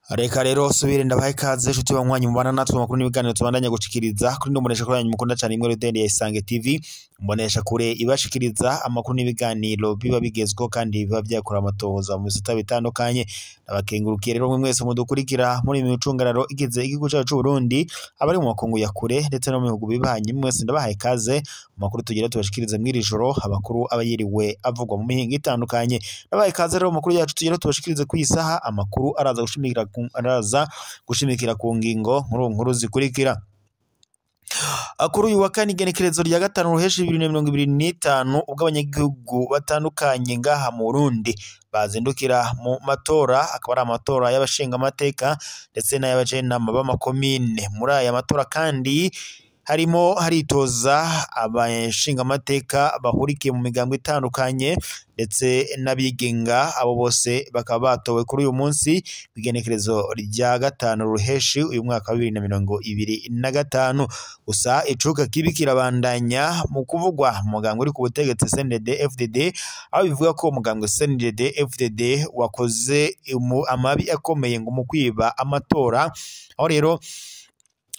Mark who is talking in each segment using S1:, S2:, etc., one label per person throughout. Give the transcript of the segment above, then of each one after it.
S1: Reka rero subire ndabaye kaze shuti banywanyi mubana natwe makuru n'ibiganiro tubandanya gushikiriza kuri ndomonesha kuri yanyu mukunda cyane imwe Rudende ya Isange TV mbonesha kure ibashikiriza amakuru n'ibiganiro biba bigezweho kandi biba byakora amatohoza mu bisata bitandukanye. Nabakengurukiye rero mwese mudukurikira muri imicungararo igize igihugu cyacu cy'u Burundi abari mu makungu ya kure ndetse no mu bihugu bibanye mwese ndabahaye kaze makuru tugira tubashikiriza mwiri joro amakuru abayiriwe avugwa mu mihingo itandukanye. Nabahaye kaze rero makuru yacu tugira tubashikirize ku isaha amakuru araza gushimikira ku ngingo nkuru zikurikira. Akuru uyu wa kane igenekerezo rya 5 ruheshi 2025 ubwo abanyagihugu batandukanye ngaha mu Burundi bazindukira mu matora akaba ari amatora y'abashinga amateka ndetse n'ayabajenama b'amakomine. Muri aya matora kandi haritoza abashinga amateka bahurikiye mu migambo itandukanye ndetse n'abigenga. Abo bose bakaba batowe kuri uyu munsi bigenekerezo rya 5 ruheshi uyu mwaka wa 2025. Gusa icuka kibi kirabandanya mu kuvugwa umuganga uri ku butegetsi CNDD-FDD aho bivuga ko umuganga CNDD-FDD wakoze amabi akomeye ngo mu kwiba amatora. Aho rero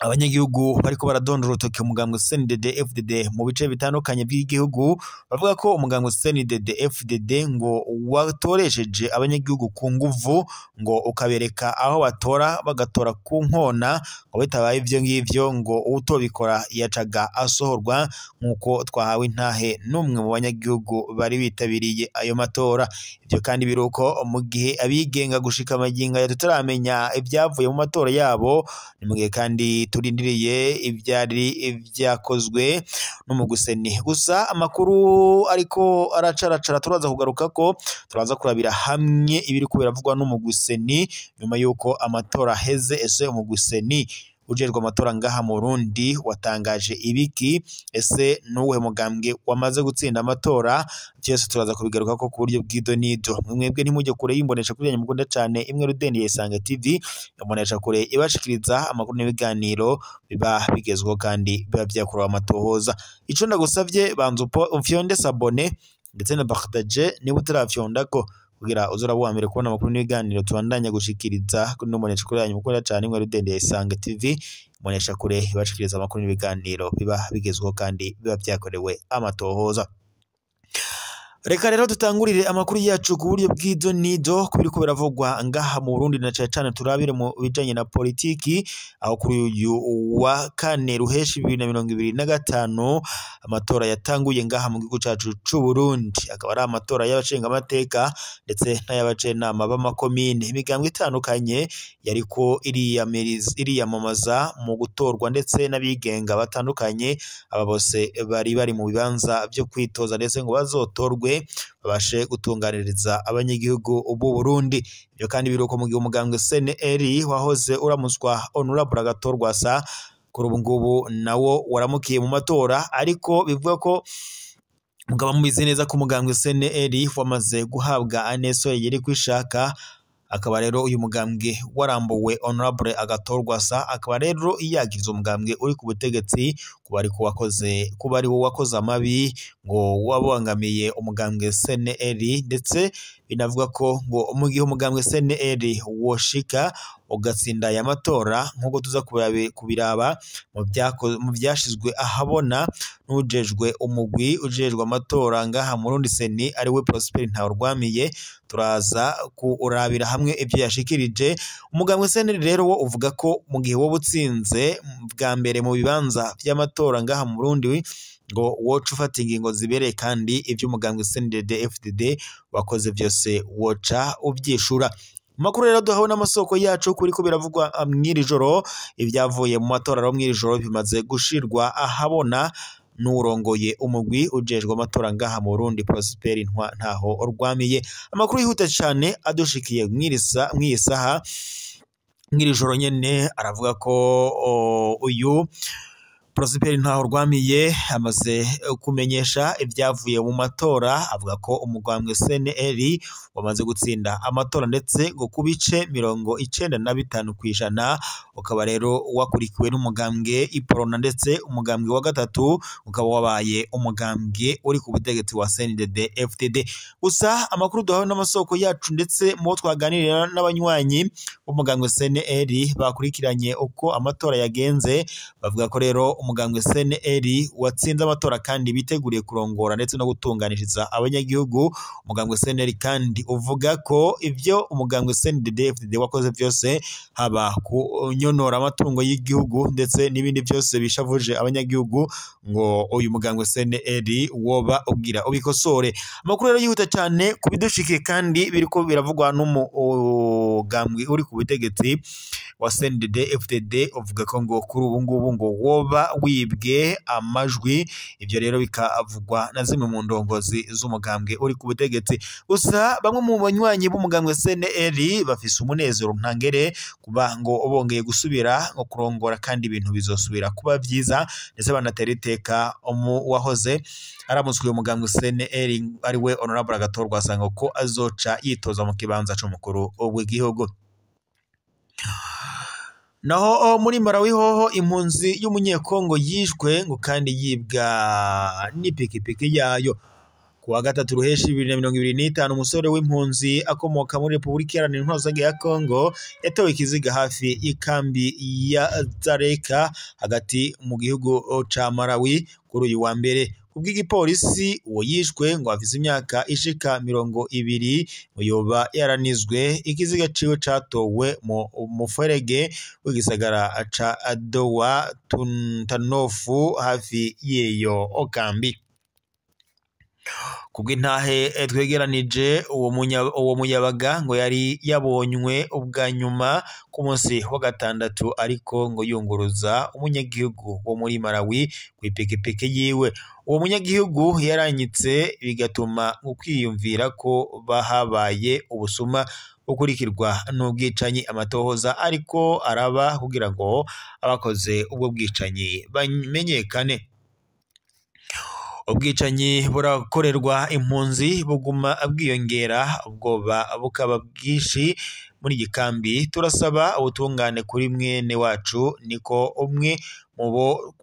S1: abanyagihugu bariko baradondora urutoke umugambwe CNDD-FDD mu bice bitandukanye by'igihugu bavuga ko umugambwe CNDD-FDD ngo watoresheje abanyagihugu ku nguvu ngo ukabereka aho batora bagatora ku nkona ngo bitabaye ivyo ngivyo ngo utobikora yacaga asohorwa nkuko twahawe intahe n'umwe mu banyagihugu bari bitabiriye ayo matora. Ivyo kandi biruko mu gihe abigenga gushika amaginga ya tutaramenya ibyavuye mu matora yabo, ni mu gihe kandi turindiriye ibyari byakozwe n'umuguseni. Gusa amakuru ariko aracaracara turaza kugaruka ko turaza kurabira hamwe ibiri kubiravugwa n'umuguseni nyuma yuko amatora heze. Ese umuguseni ujejwe amatora ngaha mu Burundi watangaje ibiki? Ese nuwe mugambwe wamaze gutsinda amatora? Cyose turaza kubigaruka ko ku buryo bw'idonido. Mwebwe ntimujye kure y'imbonesha kuri yanyu mukunda cyane imwe Rudende ya Isange TV imbonesha kure ibashikiriza amakuru n'ibiganiro biba bigezweho kandi biba byakora amatohoza. Ico ndagusavye banza ufyonde sabone ndetse na partage niba utarafyonda ko kugira uzora buhamire kubona amakuru n'ibiganiro tubandanya gushikiriza kuri ndomonesha kuri yanyu mukunda cyane imwe Rudende ya Isange TV imbonesha kure ibashikiriza amakuru n'ibiganiro biba bigezweho kandi biba byakorewe amatohoza. Reka rero tutangurire amakuru yacu ku buryo bw'idonido kubiri ko biravugwa ngaha mu Burundi na cyane turabire mu bijanye na politiki. Aho kuri uyu wa kane ruheshi 2025 amatora yatanguye ngaha mu gihugu cyacu cy'u Burundi akaba ari amatora y'abashinga amateka ndetse n'ayabajenama b'amakomine. Imigambwe itandukanye yariko iriyamamaza mu gutorwa ndetse n'abigenga batandukanye. Aba bose bari mu bibanza byo kwitoza ndetse ngo bazotorwe babashe gutunganiriza abanyagihugu b'u Burundi. Ibyo kandi biruko mu gihe umugambwe CNL wahoze uramuswa Honorable Agathon kuri ubu ngubu nawo waramukiye mu matora, ariko bivuga ko mugaba mubizi neza ko umugambwe CNL wamaze guhabwa aneso yari kwishaka. Akaba rero uyu mugambwe warambuwe Honorable Agathon akaba rero iyagiriza umugambwe uri ku butegetsi kuba ari wo wakoze amabi ngo wabangamiye umugambwe CNL. Ndetse binavuga ko ngo mu gihe umugambwe CNL woshika ugatsinda aya matora nk'uko tuza kubiraba mu byashizwe ahabona n'ujejwe umugwi ujejwe amatora ngaha mu Burundi seni ari we Prosper Ntawurwamiye. Turaza kurabira hamwe ibyo yashikirije. Umugambwe CNL rero wo uvuga ko mu gihe wo butsinze bwa mbere mu bibanza by'amatora ngaha mu Burundi ngo woca ufata ingingo zibereye kandi ibyo umugambwe CNDD-FDD wakoze byose woca ubyishura. Makuru rero duhawe n'amasoko yacu kuri ko biravugwa mwiri joro ibyavuye mu matora ro mwiri joro bimaze gushirwa ahabona n'urongoye umugwi ujejwe amatora ngaha mu Burundi Prosper Ntawurwamiye. Amakuru yihuta cyane adushikiye mwisaha mwiri joro nyene aravuga ko uyu Prosper Ntahorwamiye amaze kumenyesha ibyavuye mu matora, avuga ko umugambwe CNL wamaze gutsinda amatora ndetse ngo kubice 95% ukaba rero wakurikiwe n'umugambwe Iprona, ndetse umugambwe wa gatatu ukaba wabaye umugambwe uri ku butegetsi wa CNDD-FDD. Gusa amakuru duhawe n'amasoko yacu ndetse mu twaganirira n'abanywanyi b'umugambwe CNL bakurikiranye uko amatora yagenze, bavuga ko rero umugambwe CNL watsinze amatora kandi biteguriye kurongora ndetse no gutunganiriza abanyagihugu. Umugambwe CNL kandi uvuga ko ivyo umugambwe CNDD-FDD wakoze byose, haba kunyonora amatungo y'igihugu ndetse n'ibindi byose bishavuje abanyagihugu, ngo uyu mugambwe CNL woba ubwira ubikosore. Amakuru rero yihuta cyane kubidushikiye kandi biriko biravugwa n'umugambwe uri ku butegetsi wa CNDD-FDD, uvuga ko ngo kuri ubu ngubu ngo woba wibwe amajwi. Ibyo rero bikavugwa na zimwe mu ndongozi z'umugambwe uri ku butegetsi. Gusa bamwe mu banywanyi b'umugambwe CNL bafise umunezero ntangere kuba ngo bongeye gusubira ngo kurongora kandi ibintu bizosubira kuba byiza, ndetse banatera iteka wahoze aramutswe umugambwe CNL ari we Honorable Agathon asanga ko azoca yitoza mu kibanza c'umukuru w'igihugu. Naho muri Malawi hoho impunzi y'umunyekongo yishwe ngo kandi yibwa n'ipikipiki yayo. Kuwa gatatu ruheshi 2025 umusore w'impunzi akomoka muri Republika Iharanira Intwaro ya Kongo yatewe ikiziga hafi y'ikambi ya Zareka hagati mu gihugu ca Malawi kuri uyu wa mbere. Kubw'igipolisi uwo yishwe ngo afise imyaka ishika 20, uyoba yaranizwe. Ikiziga ciwe catowe mu muferege w'igisagara ca Adowa Tanofu hafi yeyo okambi. Kubw'intahe twegeranije uwo muyabaga ngo yari yabonywe ubwa nyuma ku munsi wa gatandatu, ariko ngo yunguruza umunyagihugu wo muri Malawi ku ipikipiki yiwe. Uwo munyagihugu yaranyitse bigatuma ukwiyumvira ko bahabaye ubusuma ukurikirwa n'ubwicanyi. Amatohoza ariko araba kugira ngo abakoze ubwo bwicanyi bamenyekane. Ubwicanyi burakorerwa impunzi buguma bwiyongera, ubwoba bukaba bwishi muri gikambi. Turasaba ubutungane kuri mwene wacu, niko umwe mu bo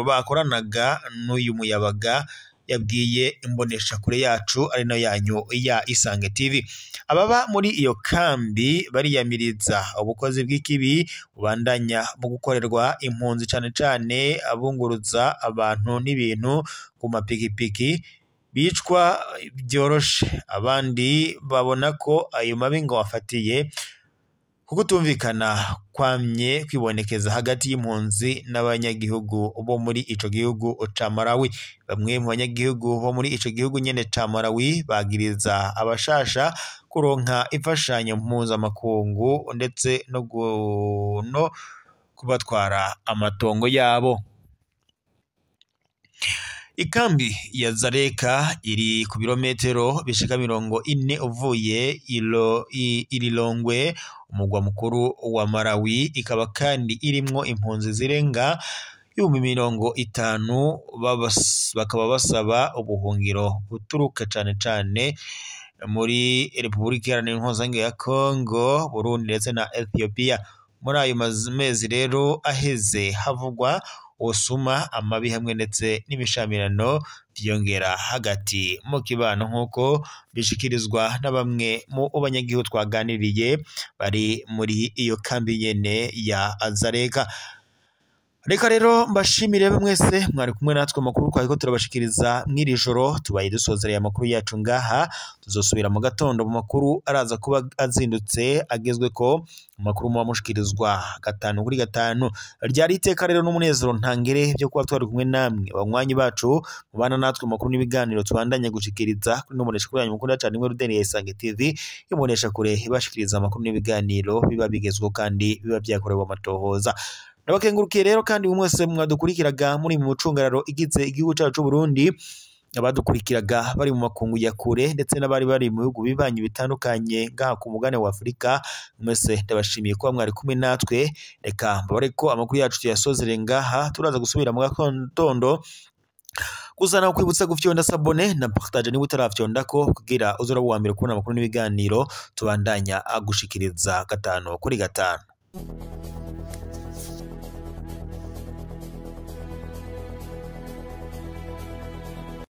S1: bakoranaga n'uyu muyabaga yabwiye imbonesha kure yacu ari nayo yanyu ya Isange TV. Ababa muri iyo kambi bariyamiriza ubukozi bw'ikibi ubandanya mu gukorerwa impunzi, cyane cyane abunguruza abantu n'ibintu ku mapikipiki bicwa byoroshe. Abandi babona ko ayo mabi ngo afatiye kugutumvikana kwamye kwibonekeza hagati y'impunzi n'abanyagihugu bo muri ico gihugu ca Malawi. Bamwe mu banyagihugu bo muri ico gihugu nyene ca Malawi bagiriza abashasha kuronka imfashanyo mpuzamakungu ndetse no kubatwara amatongo yabo. Ikambi ya Zareka iri ku birometero bishika 40 uvuye Ililongwe, umugwa mukuru wa Malawi. Ikaba kandi irimwo impunzi zirenga 50,000 bakaba basaba ubuhungiro buturuka cane cane muri Republika Iharanira Intwaro ya Kongo, Burundi ndetse na Ethiopia. Muri ayo mezi rero aheze havugwa usuma amabi hamwe ndetse n'imishamirano byongera hagati mu kibano, nk'uko bishikirizwa na bamwe mu banyagihugu twaganiriye bari muri iyo kambi nyene ya Zareka. Reka rero mbashimire mwese mwari kumwe natwe amakuru twari ko turabashikiriza mw'iri joro. Tubaye dusozereye amakuru yacu ngaha, tuzosubira mu gatondo mu makuru araza kuba azindutse agezwe ko amakuru muba mushikirizwa 5 kuri 5. Ryari iteka rero n'umunezero ntangere byo kuba twari kumwe namwe banywanyi bacu mubana natwe amakuru n'ibiganiro tubandanye gushikiriza kuri n'umunesha kuri yanyu mukunda cyane imwe Rudeni ya Isange TV, imunesha kure ibashikiriza amakuru n'ibiganiro biba bigezweho kandi biba byakorewe amatohoza. Nabakengurukiye rero kandi mwese mwadukurikiraga muri mu mucungararo igize igihugu cyacu Burundi, abadukurikiraga bari mu makungu ya kure ndetse n'abari bari mu bihugu bibanyi bitandukanye ngaha ku mugane wa Afurika, mwese ndabashimiye kuba mwari kumwe natwe. Reka mbabare ko amakuru yacu tuyasozere ngaha, turaza gusubira mu gatondo gusa nawe kwibutsa gufyonda sabone na partage niba utarafyondako kugira uzora wa mbere kubona amakuru n'ibiganiro tubandanya agushikiriza 5 kuri 5.